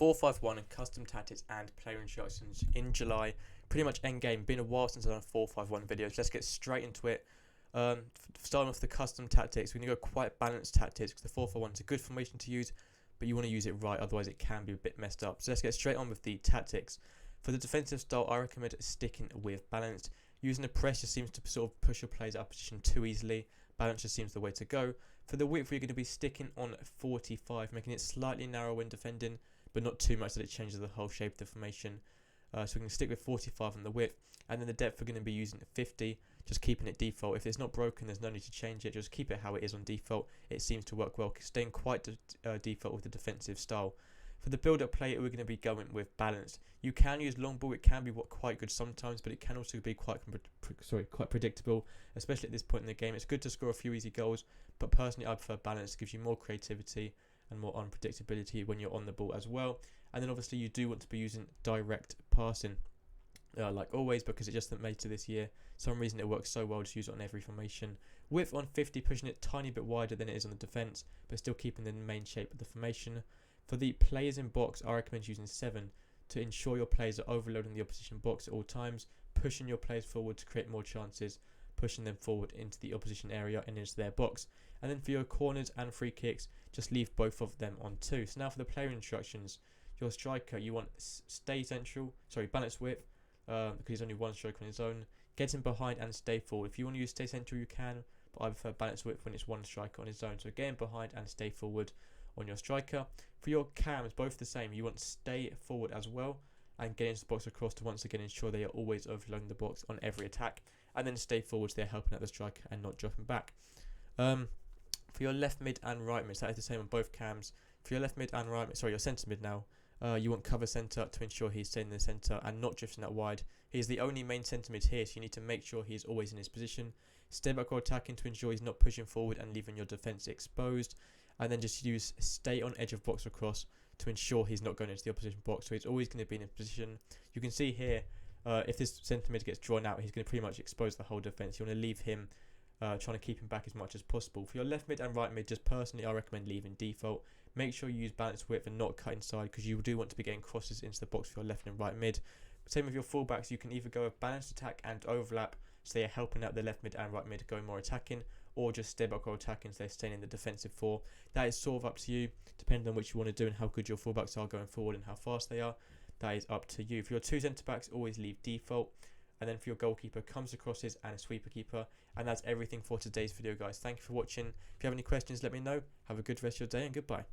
4-5-1 and custom tactics and player instructions in July. Pretty much end game. Been a while since I've done 4-5-1 videos. Let's get straight into it. Starting off the custom tactics, we're going to go quite balanced tactics because the 4-5-1 is a good formation to use, but you want to use it right, otherwise it can be a bit messed up. So let's get straight on with the tactics. For the defensive style, I recommend sticking with balanced. Using the press just seems to sort of push your players out of position too easily. Balance just seems the way to go. For the width, we're going to be sticking on 45, making it slightly narrow when defending, but not too much that it changes the whole shape of the formation. So we're going to stick with 45 on the width, and then the depth we're going to be using 50, just keeping it default. If it's not broken, there's no need to change it, just keep it how it is on default. It seems to work well, staying quite default with the defensive style. For the build-up play, we're going to be going with balanced. You can use long ball, it can be quite good sometimes, but it can also be quite predictable, especially at this point in the game. It's good to score a few easy goals, but personally I prefer balanced. It gives you more creativity and more unpredictability when you're on the ball as well. And then obviously you do want to be using direct passing, like always, because it just made to this year. For some reason it works so well, just use it on every formation. Width on 50, pushing it a tiny bit wider than it is on the defence, but still keeping the main shape of the formation. For the players in box, I recommend using 7 to ensure your players are overloading the opposition box at all times, pushing your players forward to create more chances, pushing them forward into the opposition area and into their box. And then for your corners and free kicks, just leave both of them on 2. So now for the player instructions, your striker, you want balanced width, because he's only one striker on his own. Get him behind and stay forward. If you want to use stay central, you can, but I prefer balanced width when it's one striker on his own. So get him behind and stay forward on your striker. For your cams, both the same. You want to stay forward as well and get into the box across to once again ensure they are always overloading the box on every attack, and then stay forward so they're helping out the striker and not dropping back. For your left mid and right mid, that is the same on both cams. For your left mid and right mid, your centre mid now, you want cover centre to ensure he's staying in the centre and not drifting out wide. He's the only main centre mid here, so you need to make sure he's always in his position. Stay back or attacking to ensure he's not pushing forward and leaving your defence exposed. And then just use stay on edge of box across to ensure he's not going into the opposition box, so he's always going to be in a position. You can see here, if this centre mid gets drawn out, he's going to pretty much expose the whole defence. You want to leave him, trying to keep him back as much as possible. For your left mid and right mid, just personally I recommend leaving default. Make sure you use balanced width and not cut inside, because you do want to be getting crosses into the box for your left and right mid. Same with your fullbacks, you can either go with balanced attack and overlap, so they are helping out the left mid and right mid going more attacking, or just stay back or attacking, so they're staying in the defensive 4. That is sort of up to you, depending on which you want to do and how good your fullbacks are going forward and how fast they are. That is up to you. For your 2 centre backs, always leave default. And then for your goalkeeper, comes crosses and a sweeper keeper. And that's everything for today's video, guys. Thank you for watching. If you have any questions, let me know. Have a good rest of your day and goodbye.